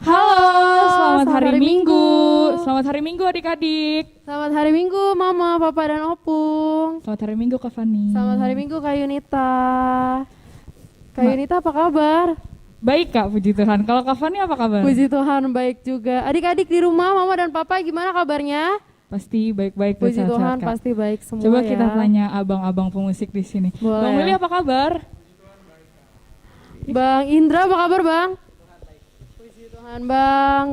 Halo, selamat selamat hari hari Minggu. Minggu. Selamat hari Minggu adik-adik. Selamat hari Minggu Mama, Papa, dan Opung. Selamat hari Minggu Kak Fani. Selamat hari Minggu Kak Yunita. Kak Ma- Yunita apa kabar? Baik Kak, puji Tuhan. Kalau Kak Fani apa kabar? Puji Tuhan baik juga. Adik-adik di rumah Mama dan Papa gimana kabarnya? Pasti baik-baik dan Puji sehat-sehat, Tuhan Kak. pasti baik semua Coba ya. kita tanya abang-abang pemusik di sini. Boleh. Bang Willy apa kabar? Bang Indra apa kabar Bang? Puji Tuhan. Bang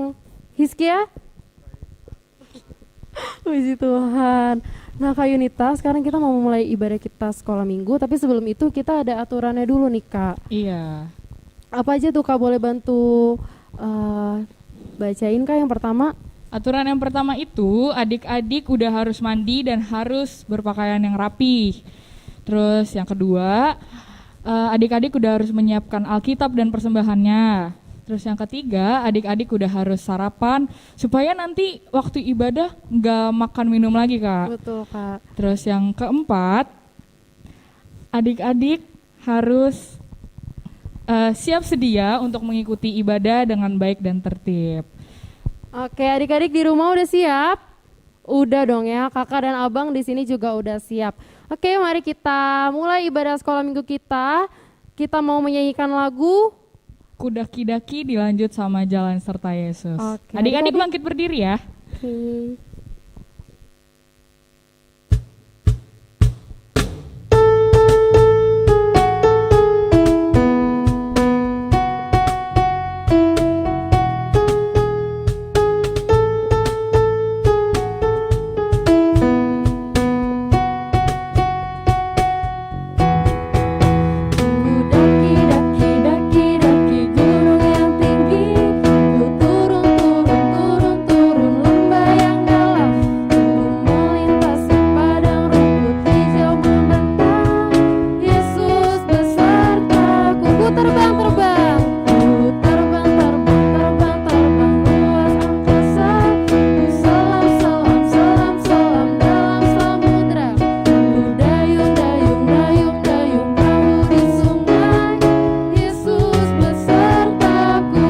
Hiskia? Puji Tuhan. Nah Kak Yunita, sekarang kita mau mulai ibadah kita sekolah minggu. Tapi sebelum itu kita ada aturannya dulu nih Kak. Iya. Apa aja tuh Kak, boleh bantu bacain Kak yang pertama? Aturan yang pertama itu adik-adik udah harus mandi dan harus berpakaian yang rapi. Terus yang kedua, adik-adik udah harus menyiapkan Alkitab dan persembahannya. Terus yang ketiga, adik-adik udah harus sarapan supaya nanti waktu ibadah nggak makan minum lagi Kak. Betul Kak. Terus yang keempat, adik-adik harus siap sedia untuk mengikuti ibadah dengan baik dan tertib. Oke, adik-adik di rumah udah siap? Udah dong ya, kakak dan abang di sini juga udah siap. Oke, mari kita mulai ibadah sekolah minggu kita. Kita mau menyanyikan lagu. Kudaki-daki dilanjut sama jalan serta Yesus. Oke, Adik-adik adik-adik. bangkit berdiri ya. Oke. Daki-daki gunung yang tinggi, ku turun lembah yang dalam, ku melintasi padang rumput hijau membentang. Yesus besertaku, ku terbang luas angkasa, ku selam dalam samudra, ku dayung perahu di sungai. Yesus besertaku,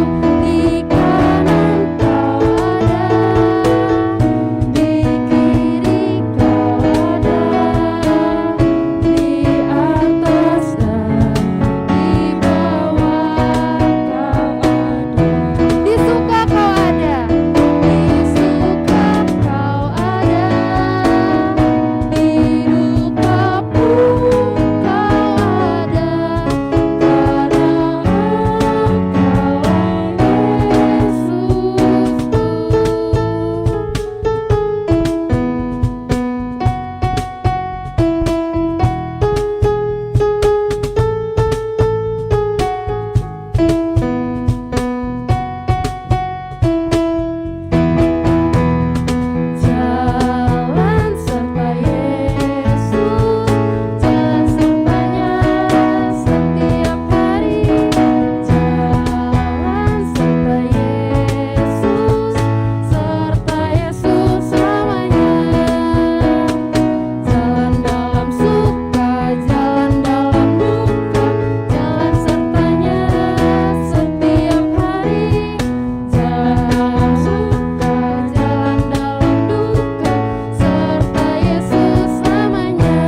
di kanan kau ada, di kiri kau ada, di atas dan di bawah kau ada. Di suka kau ada, di suka kau ada, di duka pun kau ada, karena jalan serta Yesus, jalan sertanya setiap hari. Jalan serta Yesus selamanya. Jalan dalam suka, jalan dalam duka, jalan sertanya setiap hari. Jalan suka, jalan dalam duka, serta Yesus selamanya.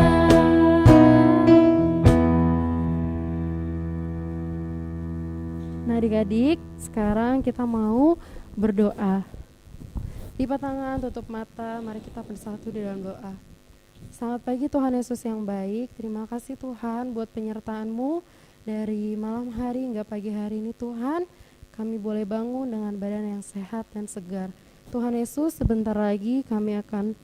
Nah adik-adik, sekarang kita mau berdoa. Lipat tangan, tutup mata, mari kita bersatu di dalam doa. Selamat pagi Tuhan Yesus yang baik. Terima kasih Tuhan buat penyertaan-Mu dari malam hari hingga pagi hari ini Tuhan. Kami boleh bangun dengan badan yang sehat dan segar. Tuhan Yesus, sebentar lagi kami akan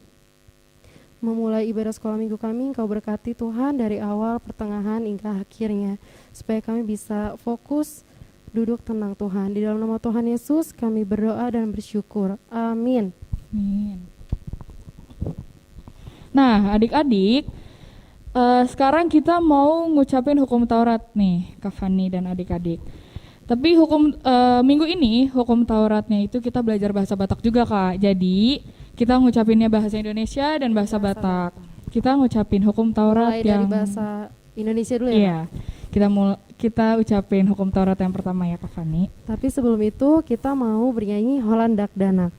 memulai ibadah sekolah minggu kami. Engkau berkati Tuhan dari awal, pertengahan hingga akhirnya, supaya kami bisa fokus duduk tenang Tuhan. Di dalam nama Tuhan Yesus kami berdoa dan bersyukur. Amin. Amin. Nah, adik-adik, sekarang kita mau ngucapin hukum Taurat nih, Kak Fani dan adik-adik. Tapi minggu ini hukum Tauratnya itu kita belajar bahasa Batak juga Kak. Jadi kita ngucapinnya bahasa Indonesia dan bahasa Batak. Kita ngucapin hukum Taurat Mulai yang dari bahasa Indonesia dulu ya. iya. kita ucapin hukum Taurat yang pertama ya Kak Fani. Tapi sebelum itu kita mau bernyanyi Holandak Danak.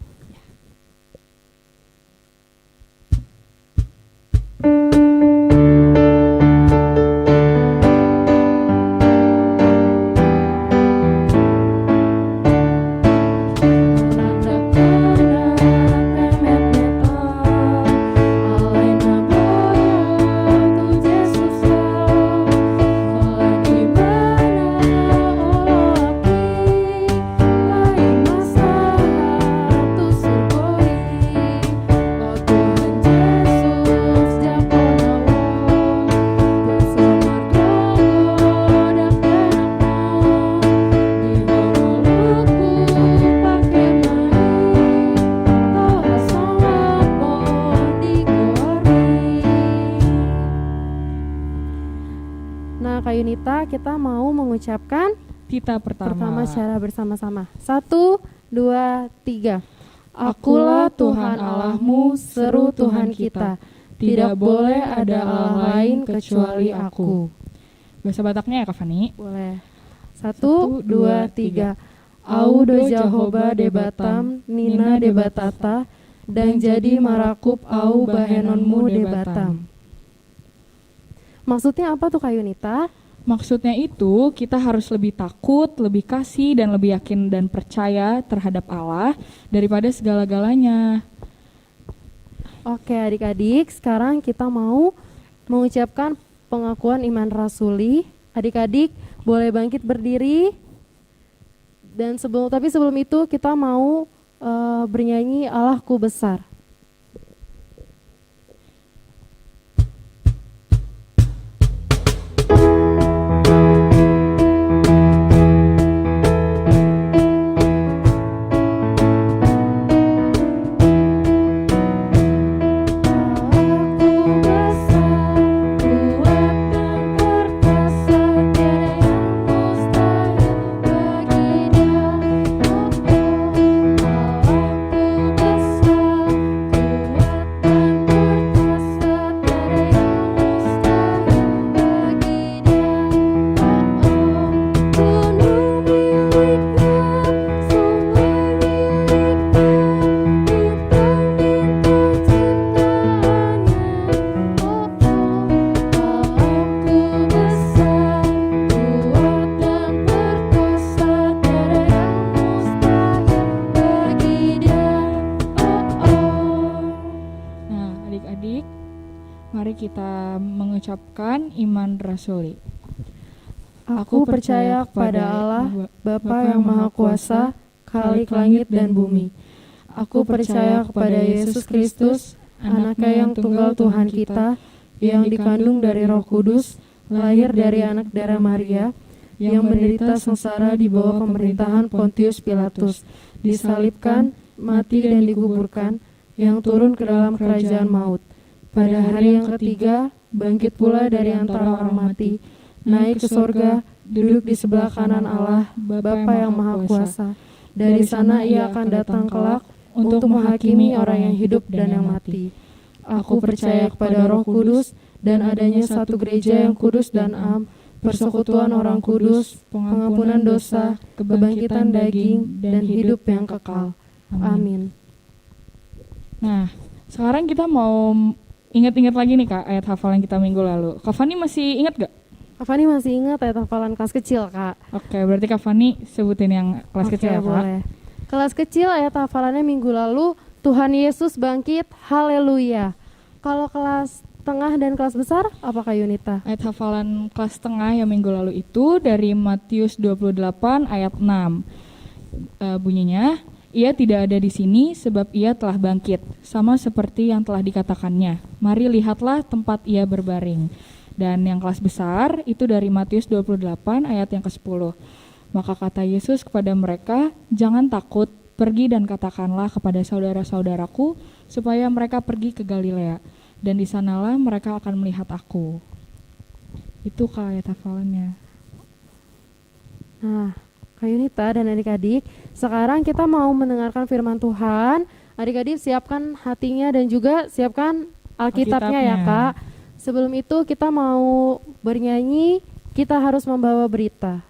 Nah, Kak Yunita, kita mau mengucapkan Tita pertama. secara bersama-sama. 1, 2, 3. Akulah Tuhan Allahmu, seru Tuhan kita. Tidak boleh ada Allah lain kecuali aku. Bahasa Bataknya ya Kak Fani. Boleh. 1, 2, 3. Au do Jahoba de Batam, Nina de Batata, dan jadi marakup au bahenonmu de Batam. Maksudnya apa tuh Kak Yunita? Maksudnya itu kita harus lebih takut, lebih kasih, dan lebih yakin dan percaya terhadap Allah daripada segala-galanya. Oke adik-adik, sekarang kita mau mengucapkan pengakuan iman rasuli. Adik-adik boleh bangkit berdiri. Dan sebelum itu kita mau bernyanyi Allahku besar. Mari kita mengucapkan iman rasuli. Aku percaya kepada Allah, Bapa yang Maha Kuasa, Khalik langit dan bumi. Aku percaya kepada Yesus Kristus, Anaknya yang tunggal Tuhan kita, yang dikandung dari Roh Kudus, lahir dari anak darah Maria, yang menderita sengsara di bawah pemerintahan Pontius Pilatus, disalibkan, mati dan dikuburkan, yang turun ke dalam kerajaan maut. Pada hari yang ketiga, bangkit pula dari antara orang mati, naik ke sorga, duduk di sebelah kanan Allah, Bapa yang Maha Kuasa. Dari sana ia akan datang kelak untuk menghakimi orang yang hidup dan yang mati. Aku percaya kepada Roh Kudus dan adanya satu gereja yang kudus dan am, persekutuan orang kudus, pengampunan dosa, kebangkitan daging, dan hidup yang kekal. Amin. Nah, sekarang kita mau ingat-ingat lagi nih Kak, ayat hafalan kita minggu lalu. Kak Fani masih ingat gak? Kak Fani masih ingat ayat hafalan kelas kecil, Kak? Oke, berarti Kak Fani sebutin yang kelas kecil ya Kak? Boleh. Kelas kecil ayat hafalannya minggu lalu, Tuhan Yesus bangkit, haleluya. Kalau kelas tengah dan kelas besar, apa Kak Yunita? Ayat hafalan kelas tengah yang minggu lalu itu dari Matius 28 ayat 6. Bunyinya, ia tidak ada di sini sebab ia telah bangkit, sama seperti yang telah dikatakannya. Mari lihatlah tempat ia berbaring. Dan yang kelas besar itu dari Matius 28 ayat yang ke-10. Maka kata Yesus kepada mereka, jangan takut, pergi dan katakanlah kepada saudara-saudaraku supaya mereka pergi ke Galilea. Dan di sanalah mereka akan melihat aku. Itu Kak ayat hafalannya. Nah, Kak Yunita dan adik-adik, sekarang kita mau mendengarkan firman Tuhan. Adik-adik siapkan hatinya dan juga siapkan Alkitabnya ya Kak. Sebelum itu kita mau bernyanyi kita harus membawa berita.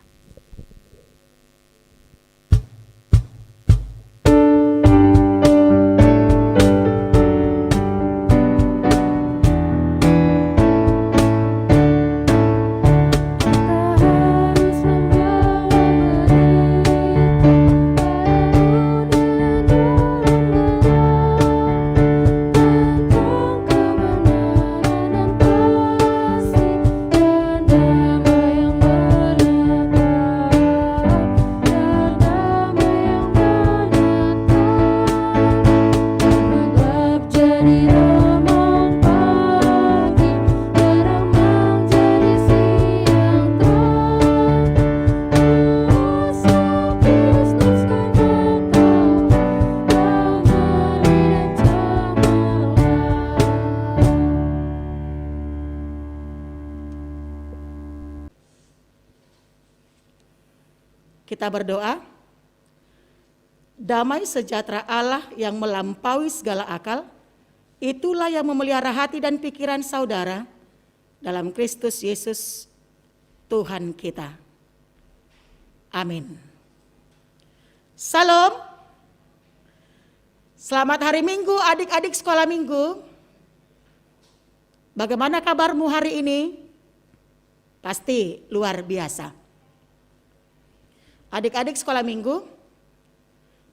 Kita berdoa. Damai sejahtera Allah yang melampaui segala akal, itulah yang memelihara hati dan pikiran saudara dalam Kristus Yesus Tuhan kita. Amin. Salam. Selamat hari Minggu adik-adik sekolah minggu. Bagaimana kabarmu hari ini? Pasti luar biasa. Adik-adik sekolah minggu,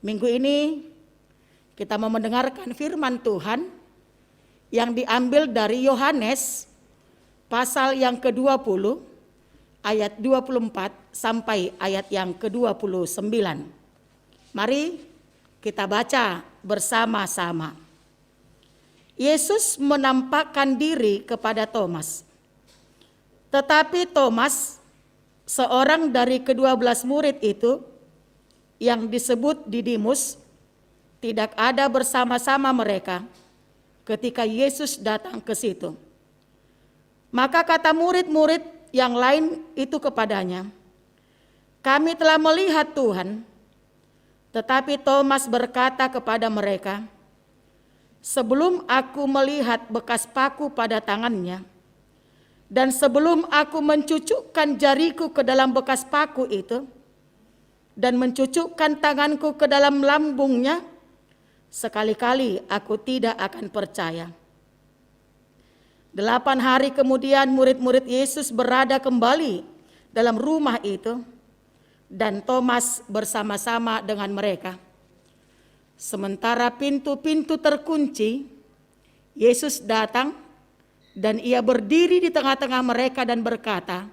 minggu ini kita mau mendengarkan firman Tuhan yang diambil dari Yohanes pasal yang ke-20 ayat 24 sampai ayat yang ke-29. Mari kita baca bersama-sama. Yesus menampakkan diri kepada Thomas. Tetapi Thomas, seorang dari ke-12 murid itu yang disebut Didimus, tidak ada bersama-sama mereka ketika Yesus datang ke situ. Maka kata murid-murid yang lain itu kepadanya, "Kami telah melihat Tuhan." Tetapi Thomas berkata kepada mereka, "Sebelum aku melihat bekas paku pada tangannya, dan sebelum aku mencucukkan jariku ke dalam bekas paku itu, dan mencucukkan tanganku ke dalam lambungnya, sekali-kali aku tidak akan percaya." 8 hari kemudian murid-murid Yesus berada kembali dalam rumah itu, dan Thomas bersama-sama dengan mereka. Sementara pintu-pintu terkunci, Yesus datang dan ia berdiri di tengah-tengah mereka dan berkata,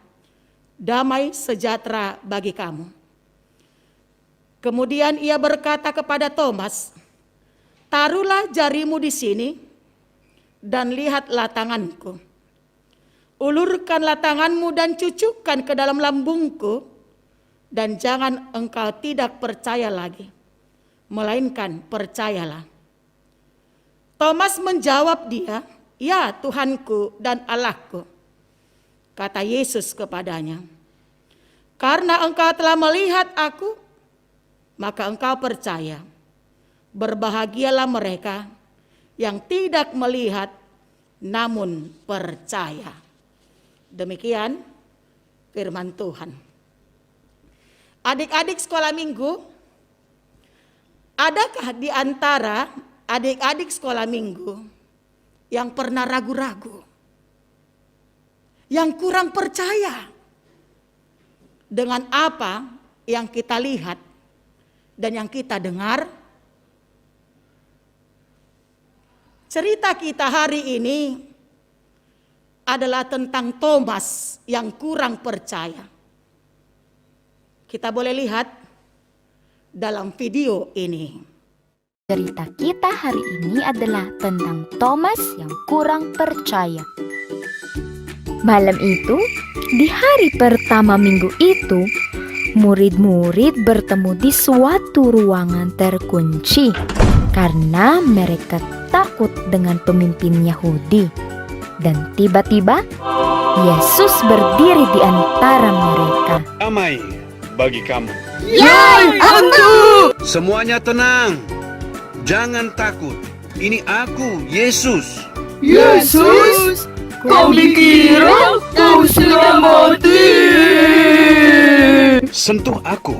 "Damai sejahtera bagi kamu." Kemudian ia berkata kepada Thomas, "Taruhlah jarimu di sini dan lihatlah tanganku. Ulurkanlah tanganmu dan cucukkan ke dalam lambungku, dan jangan engkau tidak percaya lagi, melainkan percayalah." Thomas menjawab dia, "Ya Tuhanku dan Allahku." Kata Yesus kepadanya, "Karena engkau telah melihat aku, maka engkau percaya. Berbahagialah mereka yang tidak melihat namun percaya." Demikian firman Tuhan. Adik-adik sekolah minggu, adakah di antara adik-adik sekolah minggu yang pernah ragu-ragu, yang kurang percaya dengan apa yang kita lihat dan yang kita dengar? Cerita kita hari ini adalah tentang Thomas yang kurang percaya. Kita boleh lihat dalam video ini. Cerita kita hari ini adalah tentang Thomas yang kurang percaya. Malam itu, di hari pertama minggu itu, murid-murid bertemu di suatu ruangan terkunci karena mereka takut dengan pemimpin Yahudi. Dan tiba-tiba, Yesus berdiri di antara mereka. Damai bagi kamu. Ya, Abu! Semuanya tenang. Jangan takut. Ini aku, Yesus. Yesus? Kau dikira kau sudah mati? sentuh aku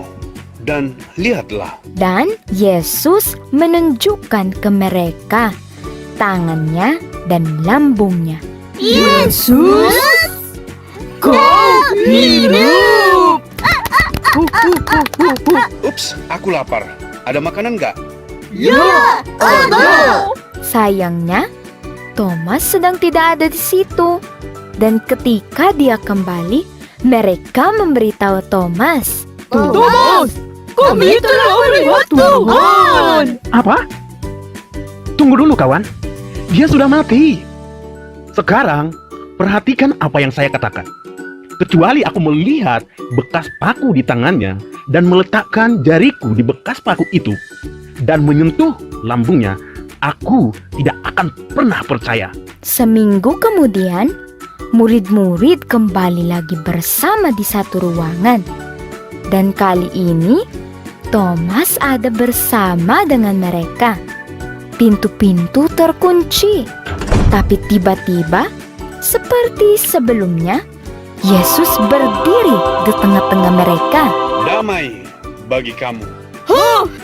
dan lihatlah. Dan Yesus menunjukkan ke mereka tangannya dan lambungnya. Yesus, kau hidup. Ups, aku lapar. Ada makanan nggak? Ya, ada. Sayangnya, Thomas sedang tidak ada di situ. Dan ketika dia kembali, mereka memberitahu Thomas. Thomas, kami telah melihat Tuhan. Apa? Tunggu dulu kawan. Dia sudah mati. Sekarang, perhatikan apa yang saya katakan. Kecuali aku melihat bekas paku di tangannya dan meletakkan jariku di bekas paku itu dan menyentuh lambungnya, aku tidak akan pernah percaya. Seminggu kemudian, murid-murid kembali lagi bersama di satu ruangan. Dan kali ini, Thomas ada bersama dengan mereka. Pintu-pintu terkunci. Tapi tiba-tiba, seperti sebelumnya, Yesus berdiri di tengah-tengah mereka. Damai bagi kamu.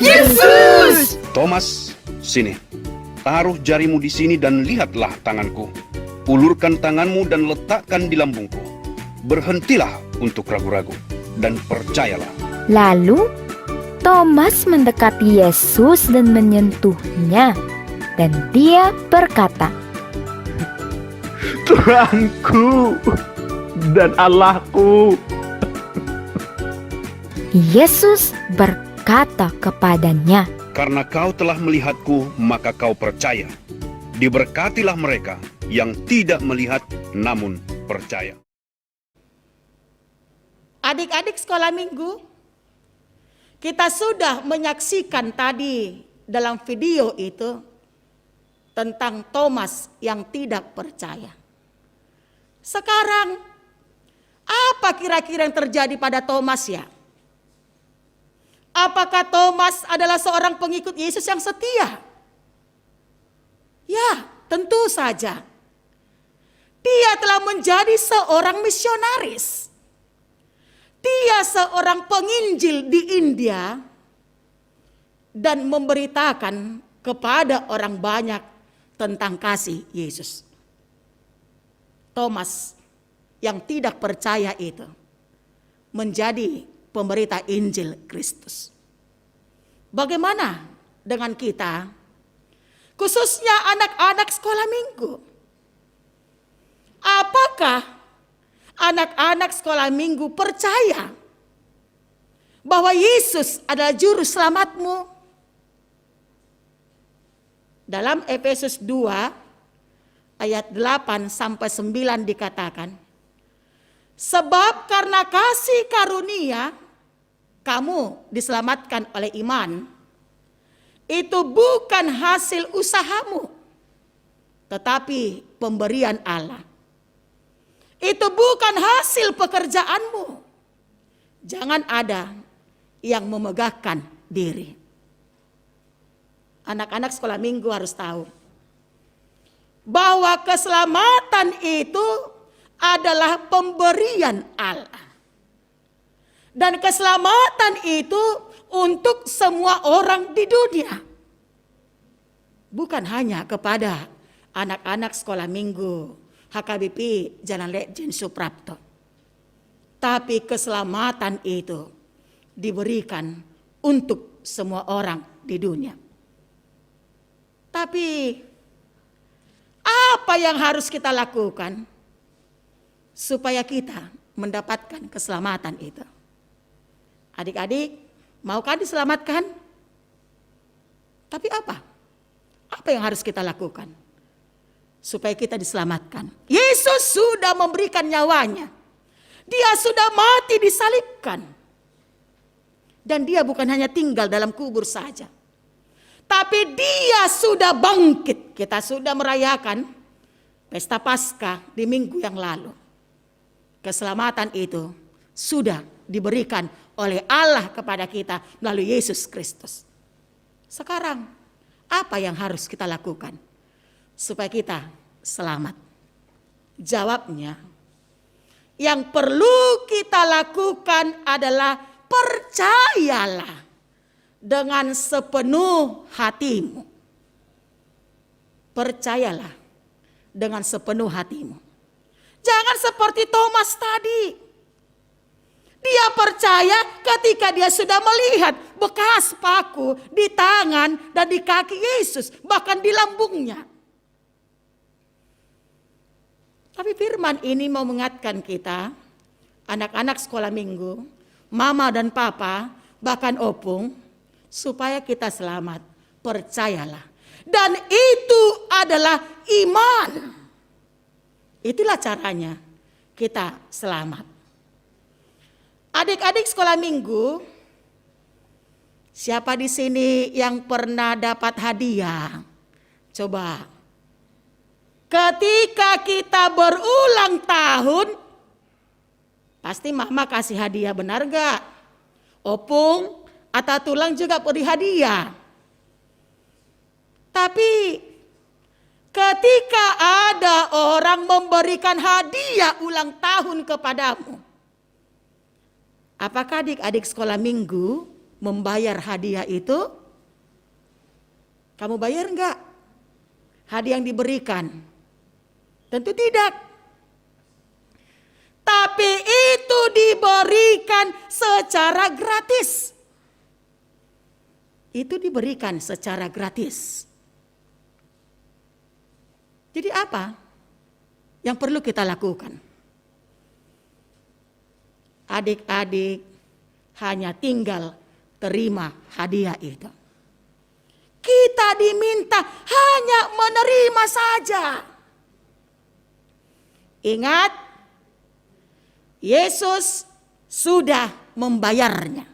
Yesus, Thomas, sini. Taruh jarimu di sini dan lihatlah tanganku. Ulurkan tanganmu dan letakkan di lambungku. Berhentilah untuk ragu-ragu dan percayalah. Lalu, Thomas mendekati Yesus dan menyentuhnya. Dan dia berkata, Tuhanku dan Allahku. Yesus berkata kepadanya, Karena kau telah melihatku, maka kau percaya. Diberkatilah mereka yang tidak melihat namun percaya. Adik-adik sekolah minggu, kita sudah menyaksikan tadi dalam video itu tentang Thomas yang tidak percaya. Sekarang, apa kira-kira yang terjadi pada Thomas ya? Apakah Thomas adalah seorang pengikut Yesus yang setia? Ya, tentu saja. Dia telah menjadi seorang misionaris. Dia seorang penginjil di India dan memberitakan kepada orang banyak tentang kasih Yesus. Thomas yang tidak percaya itu menjadi pemberita Injil Kristus. Bagaimana dengan kita? Khususnya anak-anak sekolah minggu. Apakah anak-anak sekolah minggu percaya bahwa Yesus adalah juru selamatmu? Dalam Efesus 2 ayat 8 sampai 9 dikatakan, sebab karena kasih karunia kamu diselamatkan oleh iman. Itu bukan hasil usahamu, tetapi pemberian Allah. Itu bukan hasil pekerjaanmu. Jangan ada yang memegahkan diri. Anak-anak sekolah minggu harus tahu bahwa keselamatan itu adalah pemberian Allah. Dan keselamatan itu untuk semua orang di dunia. Bukan hanya kepada anak-anak sekolah minggu HKBP Jalan Lejen Suprapto. Tapi keselamatan itu diberikan untuk semua orang di dunia. Tapi apa yang harus kita lakukan supaya kita mendapatkan keselamatan itu? Adik-adik, maukah diselamatkan? Tapi apa? Apa yang harus kita lakukan supaya kita diselamatkan? Yesus sudah memberikan nyawanya. Dia sudah mati disalibkan. Dan dia bukan hanya tinggal dalam kubur saja, tapi dia sudah bangkit. Kita sudah merayakan pesta Paskah di minggu yang lalu. Keselamatan itu sudah diberikan oleh Allah kepada kita melalui Yesus Kristus. Sekarang, apa yang harus kita lakukan supaya kita selamat? Jawabnya, yang perlu kita lakukan adalah percayalah dengan sepenuh hatimu. Percayalah dengan sepenuh hatimu. Jangan seperti Thomas tadi. Dia percaya ketika dia sudah melihat bekas paku di tangan dan di kaki Yesus, bahkan di lambungnya. Tapi firman ini mau mengingatkan kita, anak-anak sekolah minggu, mama dan papa, bahkan opung, supaya kita selamat. Percayalah. Dan itu adalah iman. Itulah caranya kita selamat. Adik-adik sekolah minggu, siapa di sini yang pernah dapat hadiah? Coba. Ketika kita berulang tahun, pasti mama kasih hadiah, benar gak? Opung atau tulang juga beri hadiah. Tapi ketika ada orang memberikan hadiah ulang tahun kepadamu, apakah adik-adik sekolah minggu membayar hadiah itu? Kamu bayar enggak? Hadiah yang diberikan? Tentu tidak. Tapi itu diberikan secara gratis. Itu diberikan secara gratis. Jadi apa yang perlu kita lakukan? Adik-adik hanya tinggal terima hadiah itu. Kita diminta hanya menerima saja. Ingat, Yesus sudah membayarnya.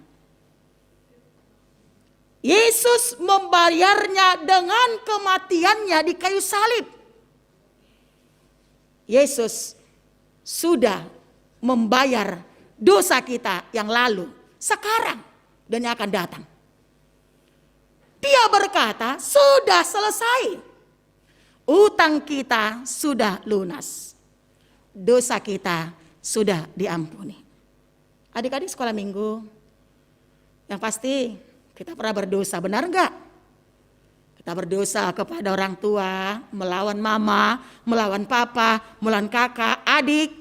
Yesus membayarnya dengan kematiannya di kayu salib. Yesus sudah membayar dosa kita yang lalu, sekarang, dan yang akan datang. Dia berkata, sudah selesai. Utang kita sudah lunas. Dosa kita sudah diampuni. Adik-adik sekolah minggu, yang pasti kita pernah berdosa, benar enggak? Kita berdosa kepada orang tua, melawan mama, melawan papa, melawan kakak, adik.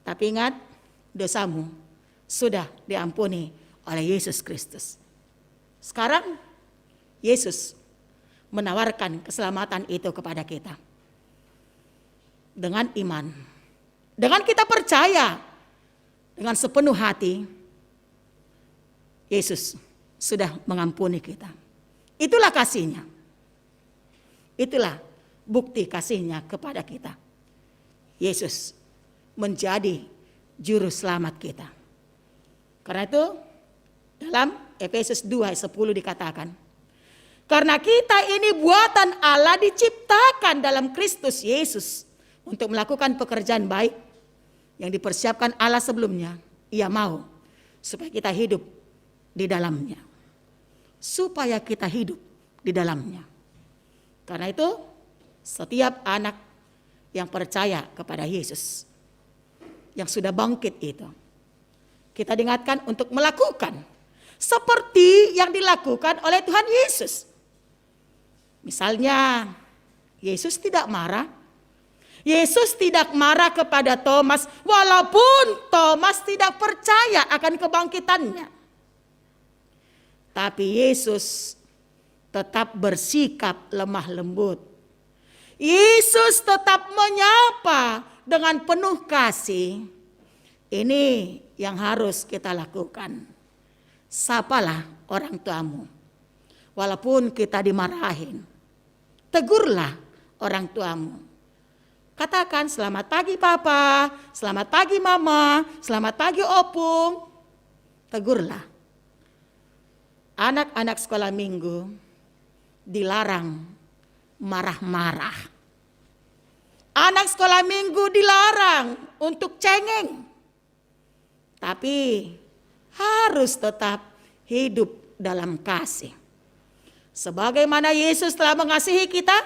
Tapi ingat, dosamu sudah diampuni oleh Yesus Kristus. Sekarang Yesus menawarkan keselamatan itu kepada kita. Dengan iman. Dengan kita percaya. Dengan sepenuh hati. Yesus sudah mengampuni kita. Itulah kasihnya. Itulah bukti kasihnya kepada kita. Yesus menjadi juru selamat kita. Karena itu dalam Efesus 2 ayat 10 dikatakan, karena kita ini buatan Allah diciptakan dalam Kristus Yesus untuk melakukan pekerjaan baik yang dipersiapkan Allah sebelumnya. Ia mau supaya kita hidup di dalamnya. Supaya kita hidup di dalamnya. Karena itu setiap anak yang percaya kepada Yesus, yang sudah bangkit itu, kita diingatkan untuk melakukan seperti yang dilakukan oleh Tuhan Yesus. Misalnya, Yesus tidak marah. Yesus tidak marah kepada Thomas, walaupun Thomas tidak percaya akan kebangkitannya. Tapi Yesus tetap bersikap lemah lembut. Yesus tetap menyapa dengan penuh kasih. Ini yang harus kita lakukan. Sapalah orang tuamu. Walaupun kita dimarahin. Tegurlah orang tuamu. Katakan selamat pagi papa, selamat pagi mama, selamat pagi opung. Tegurlah. Anak-anak sekolah minggu dilarang marah-marah. Anak sekolah minggu dilarang untuk cengeng. Tapi harus tetap hidup dalam kasih. Sebagaimana Yesus telah mengasihi kita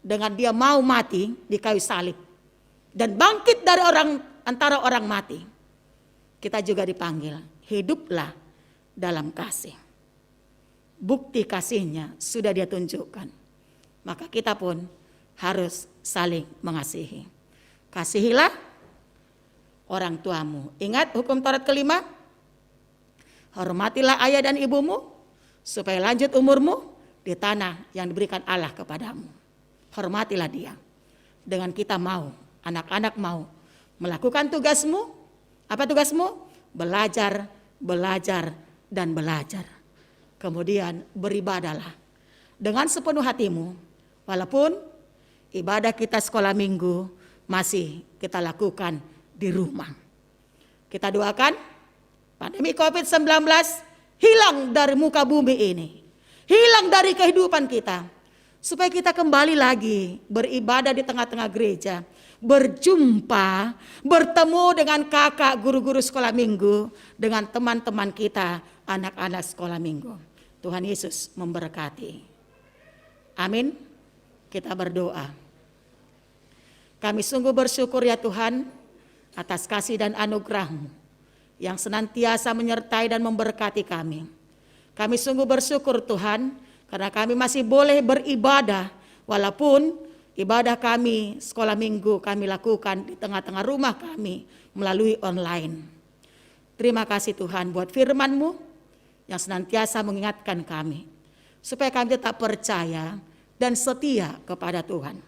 dengan dia mau mati di kayu salib dan bangkit dari antara orang mati. kita juga dipanggil, hiduplah dalam kasih. Bukti kasihnya sudah dia tunjukkan. Maka kita pun harus saling mengasihi. Kasihilah orang tuamu. Ingat hukum Taurat kelima? Hormatilah ayah dan ibumu supaya lanjut umurmu di tanah yang diberikan Allah kepadamu. Hormatilah dia. Dengan kita mau, anak-anak mau melakukan tugasmu. Apa tugasmu? Belajar, belajar, dan belajar. Kemudian beribadahlah dengan sepenuh hatimu. Walaupun ibadah kita sekolah minggu masih kita lakukan di rumah. Kita doakan pandemi COVID-19 hilang dari muka bumi ini. Hilang dari kehidupan kita. Supaya kita kembali lagi beribadah di tengah-tengah gereja. Berjumpa, bertemu dengan kakak guru-guru sekolah minggu. Dengan teman-teman kita, anak-anak sekolah minggu. Tuhan Yesus memberkati. Amin. Kita berdoa. Kami sungguh bersyukur ya Tuhan atas kasih dan anugerah-Mu yang senantiasa menyertai dan memberkati kami. Kami sungguh bersyukur Tuhan karena kami masih boleh beribadah walaupun ibadah kami sekolah minggu kami lakukan di tengah-tengah rumah kami melalui online. Terima kasih Tuhan buat firman-Mu yang senantiasa mengingatkan kami supaya kami tetap percaya dan setia kepada Tuhan.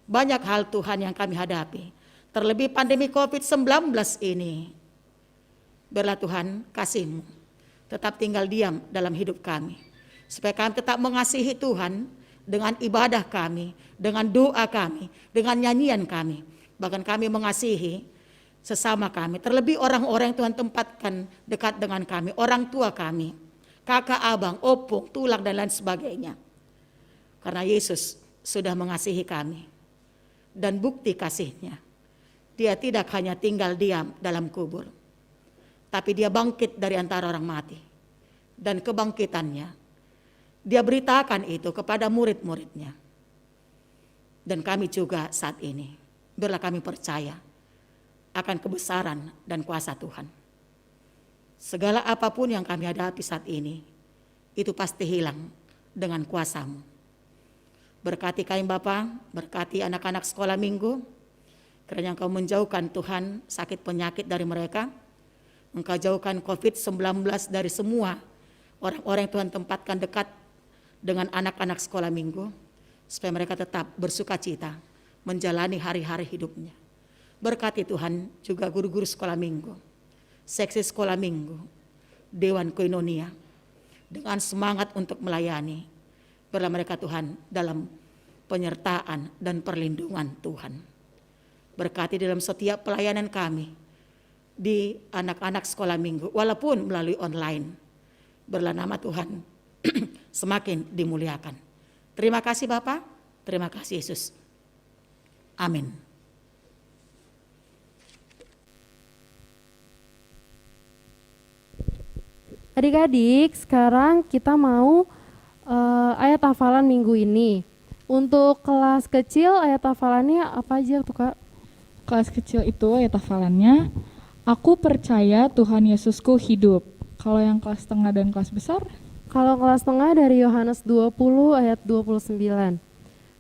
Banyak hal Tuhan yang kami hadapi, terlebih pandemi COVID-19 ini. Biarlah Tuhan kasih-Mu tetap tinggal diam dalam hidup kami. Supaya kami tetap mengasihi Tuhan dengan ibadah kami, dengan doa kami, dengan nyanyian kami. Bahkan kami mengasihi sesama kami. Terlebih orang-orang yang Tuhan tempatkan dekat dengan kami, orang tua kami, kakak, abang, opung, tulang dan lain sebagainya. Karena Yesus sudah mengasihi kami. Dan bukti kasihnya, dia tidak hanya tinggal diam dalam kubur. Tapi dia bangkit dari antara orang mati. Dan kebangkitannya, dia beritakan itu kepada murid-muridnya. Dan kami juga saat ini, biarlah kami percaya akan kebesaran dan kuasa Tuhan. Segala apapun yang kami hadapi saat ini, itu pasti hilang dengan kuasa-Mu. Berkati kami Bapa, berkati anak-anak sekolah minggu, kiranya Engkau menjauhkan Tuhan sakit penyakit dari mereka. Engkau jauhkan COVID-19 dari semua orang-orang yang Tuhan tempatkan dekat dengan anak-anak sekolah minggu. Supaya mereka tetap bersuka cita menjalani hari-hari hidupnya. Berkati Tuhan juga guru-guru sekolah minggu, seksi sekolah minggu, Dewan Koinonia. Dengan semangat untuk melayani. Biarlah mereka Tuhan dalam penyertaan dan perlindungan Tuhan. Berkati dalam setiap pelayanan kami di anak-anak sekolah minggu walaupun melalui online. Biarlah nama Tuhan semakin dimuliakan. Terima kasih Bapa, terima kasih Yesus. Amin. Adik-adik, sekarang kita mau ayat hafalan minggu ini. Untuk kelas kecil ayat hafalannya apa aja tuh Kak? Kelas kecil itu ayat hafalannya, aku percaya Tuhan Yesusku hidup. Kalau yang kelas tengah dan kelas besar? Kalau kelas tengah dari Yohanes 20 ayat 29.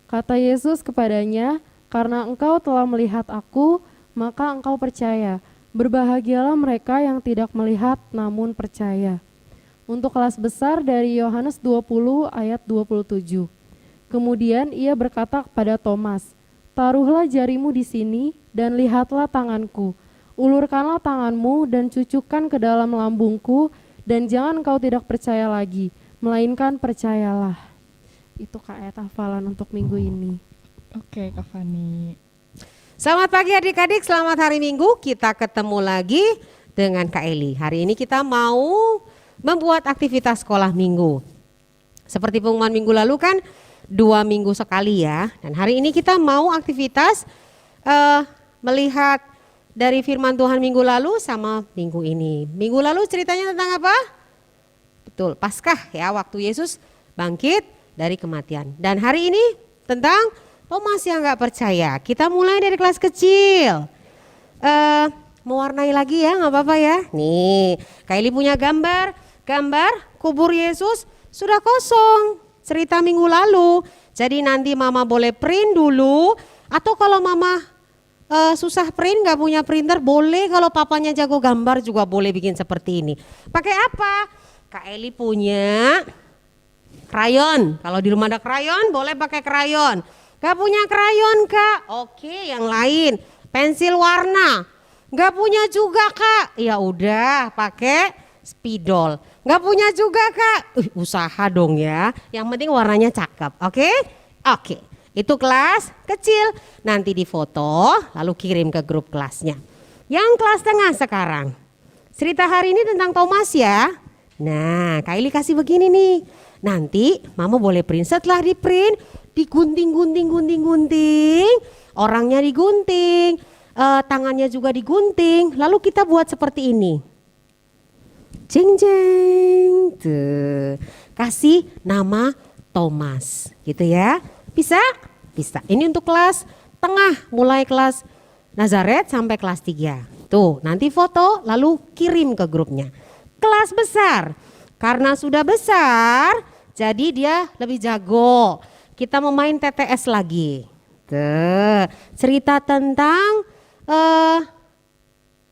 Kata Yesus kepadanya, karena engkau telah melihat aku, maka engkau percaya. Berbahagialah mereka yang tidak melihat namun percaya. Untuk kelas besar dari Yohanes 20 ayat 27. Kemudian ia berkata kepada Thomas, taruhlah jarimu di sini dan lihatlah tanganku. Ulurkanlah tanganmu dan cucukkan ke dalam lambungku, dan jangan kau tidak percaya lagi, melainkan percayalah. Itu ayat hafalan untuk minggu ini. Oke, Kak Fani. Selamat pagi adik-adik, selamat hari Minggu. Kita ketemu lagi dengan Kak Eli. Hari ini kita mau membuat aktivitas sekolah minggu. Seperti pengumuman minggu lalu kan 2 minggu sekali ya. Dan hari ini kita mau aktivitas melihat dari firman Tuhan minggu lalu sama minggu ini. Minggu lalu ceritanya tentang apa? Betul, Paskah ya, waktu Yesus bangkit dari kematian. Dan hari ini tentang Thomas yang gak percaya. Kita mulai dari kelas kecil. mewarnai lagi ya, nggak apa-apa ya. Nih, Kylie punya gambar kubur Yesus sudah kosong, cerita minggu lalu. Jadi nanti mama boleh print dulu, atau kalau mama susah print, nggak punya printer, boleh kalau papanya jago gambar juga boleh bikin seperti ini. Pakai apa? Kak Eli punya krayon. Kalau di rumah ada krayon, boleh pakai krayon. Gak punya krayon Kak? Oke, yang lain. Pensil warna. Gak punya juga Kak? Ya udah, pakai spidol. Gak punya juga Kak? Usaha dong ya. Yang penting warnanya cakep. Oke? Oke. Itu kelas kecil. Nanti difoto, lalu kirim ke grup kelasnya. Yang kelas tengah sekarang. Cerita hari ini tentang Thomas ya. Nah, Kylie kasih begini nih. Nanti mama boleh print, setelah di print digunting, orangnya digunting, tangannya juga digunting, lalu kita buat seperti ini. Jeng jeng, tuh. Kasih nama Thomas, gitu ya. Bisa? Bisa. Ini untuk kelas tengah, mulai kelas Nazaret sampai kelas 3. Tuh, nanti foto lalu kirim ke grupnya. Kelas besar, karena sudah besar, jadi dia lebih jago. Kita mau main TTS lagi. Tuh, cerita tentang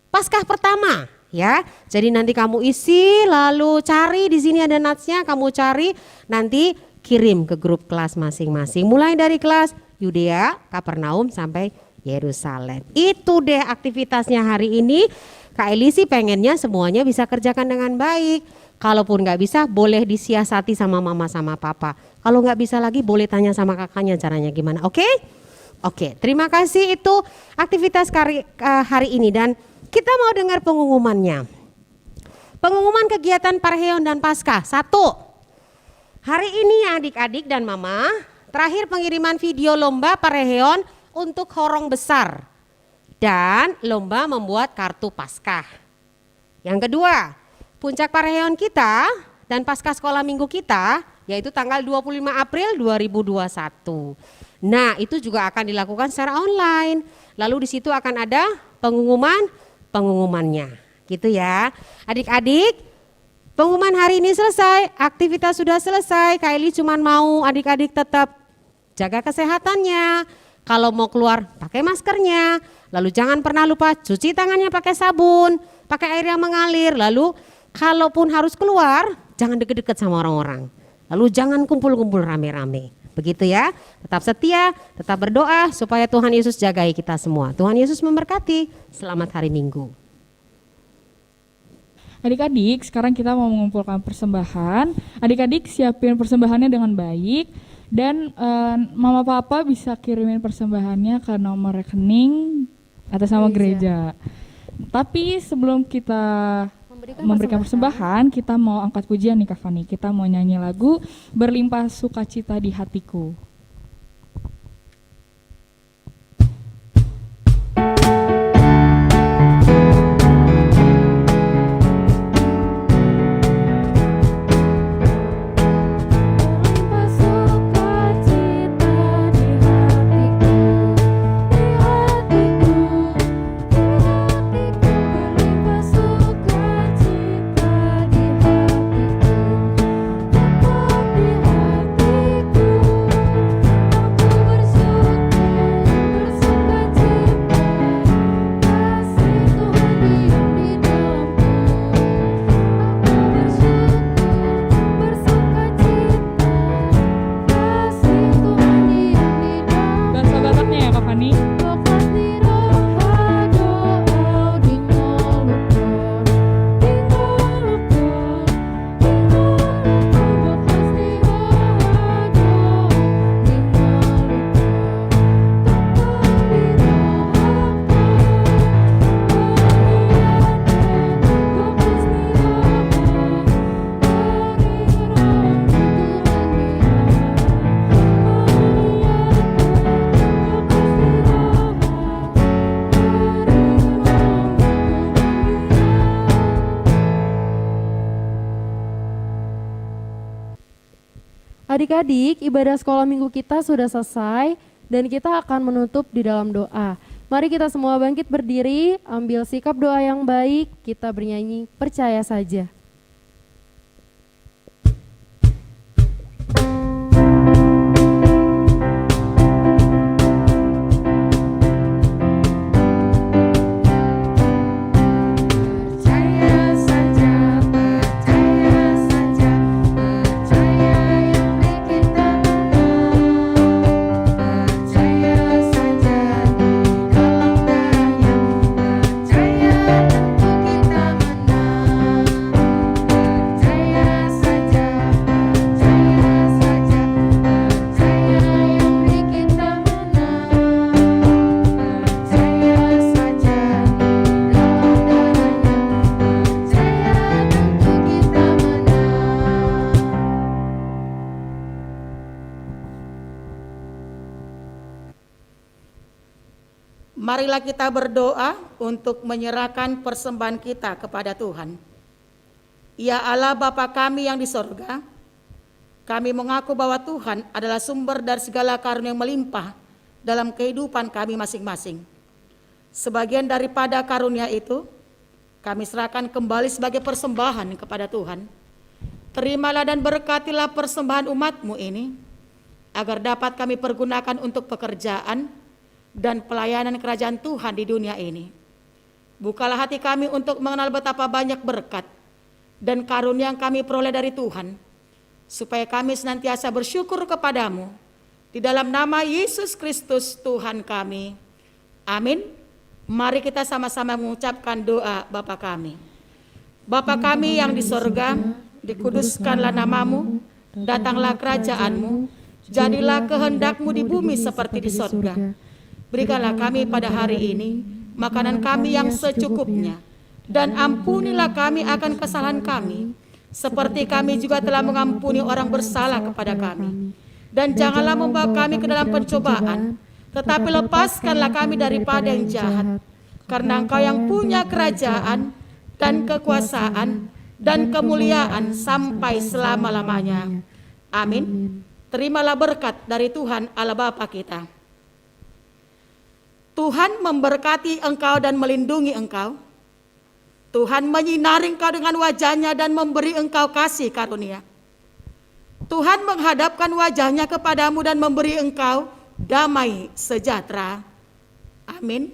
Paskah pertama, ya. Jadi nanti kamu isi, lalu cari di sini ada natsnya, kamu cari, nanti kirim ke grup kelas masing-masing. Mulai dari kelas Yudea, Kapernaum sampai Yerusalem. Itu deh aktivitasnya hari ini. Kak Eli sih pengennya semuanya bisa kerjakan dengan baik. Kalaupun nggak bisa, boleh disiasati sama mama sama papa. Kalau nggak bisa lagi, boleh tanya sama kakaknya caranya gimana. Oke? Oke, terima kasih, itu aktivitas hari ini. Dan kita mau dengar pengumumannya. Pengumuman kegiatan Parheon dan Paskah. 1. Hari ini ya adik-adik dan mama, terakhir pengiriman video lomba Parheon untuk horong besar. Dan lomba membuat kartu Paskah. Yang kedua, puncak Parheon kita dan Paskah sekolah minggu kita yaitu tanggal 25 April 2021. Nah, itu juga akan dilakukan secara online. Lalu di situ akan ada pengumumannya. Gitu ya. Adik-adik, pengumuman hari ini selesai, aktivitas sudah selesai. Kylie cuma mau adik-adik tetap jaga kesehatannya. Kalau mau keluar pakai maskernya. Lalu jangan pernah lupa cuci tangannya pakai sabun, pakai air yang mengalir. Lalu kalaupun harus keluar, jangan deket-deket sama orang-orang. Lalu jangan kumpul-kumpul rame-rame. Begitu ya, tetap setia, tetap berdoa supaya Tuhan Yesus jagai kita semua. Tuhan Yesus memberkati, selamat hari Minggu. Adik-adik, sekarang kita mau mengumpulkan persembahan. Adik-adik siapin persembahannya dengan baik. Dan mama papa bisa kirimin persembahannya ke nomor rekening atas nama gereja. Tapi sebelum kita memberikan persembahan, kita mau angkat pujian nih Kak Fani. Kita mau nyanyi lagu Berlimpah Sukacita di Hatiku. Adik-adik, ibadah sekolah minggu kita sudah selesai dan kita akan menutup di dalam doa. Mari kita semua bangkit berdiri, ambil sikap doa yang baik, kita bernyanyi percaya saja. Marilah kita berdoa untuk menyerahkan persembahan kita kepada Tuhan. Ya Allah Bapa kami yang di sorga, kami mengaku bahwa Tuhan adalah sumber dari segala karunia yang melimpah dalam kehidupan kami masing-masing. Sebagian daripada karunia itu, kami serahkan kembali sebagai persembahan kepada Tuhan. Terimalah dan berkatilah persembahan umat-Mu ini, agar dapat kami pergunakan untuk pekerjaan dan pelayanan kerajaan Tuhan di dunia ini. Bukalah hati kami untuk mengenal betapa banyak berkat dan karunia yang kami peroleh dari Tuhan, supaya kami senantiasa bersyukur kepadamu. Di dalam nama Yesus Kristus Tuhan kami. Amin. Mari kita sama-sama mengucapkan doa Bapa kami. Bapa kami yang di sorga, dikuduskanlah namamu, datanglah kerajaanmu, jadilah kehendak-Mu di bumi seperti di sorga. Berikanlah kami pada hari ini makanan kami yang secukupnya, dan ampunilah kami akan kesalahan kami, seperti kami juga telah mengampuni orang bersalah kepada kami. Dan janganlah membawa kami ke dalam pencobaan, tetapi lepaskanlah kami daripada yang jahat. Karena Engkau yang punya kerajaan dan kekuasaan dan kemuliaan sampai selama-lamanya. Amin. Terimalah berkat dari Tuhan Allah Bapa kita. Tuhan memberkati engkau dan melindungi engkau. Tuhan menyinari engkau dengan wajah-Nya dan memberi engkau kasih karunia. Tuhan menghadapkan wajah-Nya kepadamu dan memberi engkau damai sejahtera. Amin.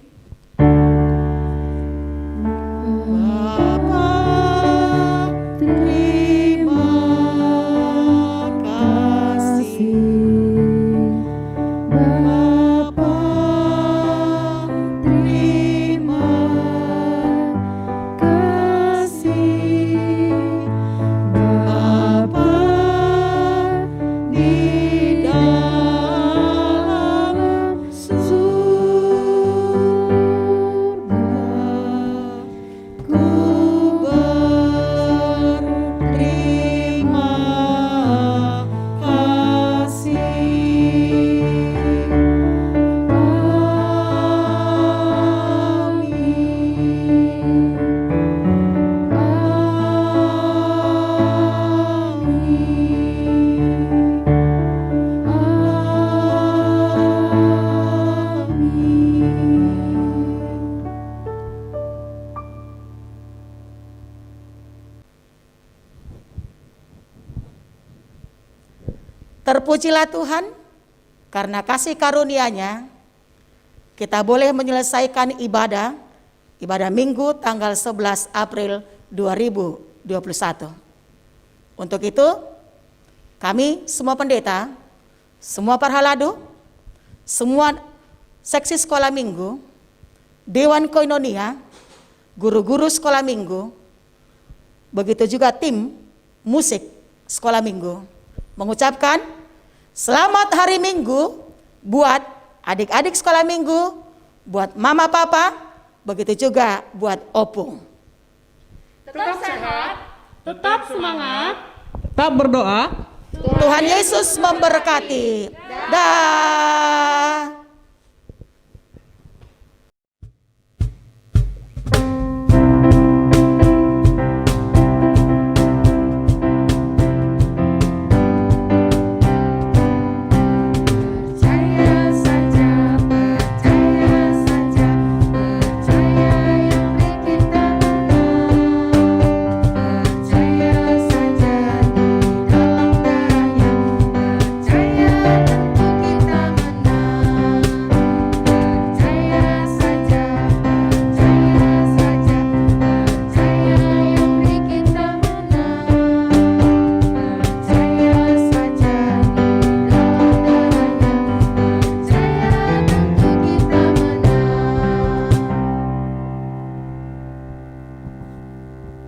Terpujilah Tuhan, karena kasih karunia-Nya, kita boleh menyelesaikan ibadah Minggu tanggal 11 April 2021. Untuk itu, kami semua pendeta, semua parhaladu, semua seksi sekolah minggu, Dewan Koinonia, guru-guru sekolah minggu, begitu juga tim musik sekolah minggu, mengucapkan selamat hari Minggu buat adik-adik sekolah minggu, buat mama papa, begitu juga buat opung. Tetap sehat, tetap semangat, tetap berdoa. Tuhan Yesus memberkati. Dah.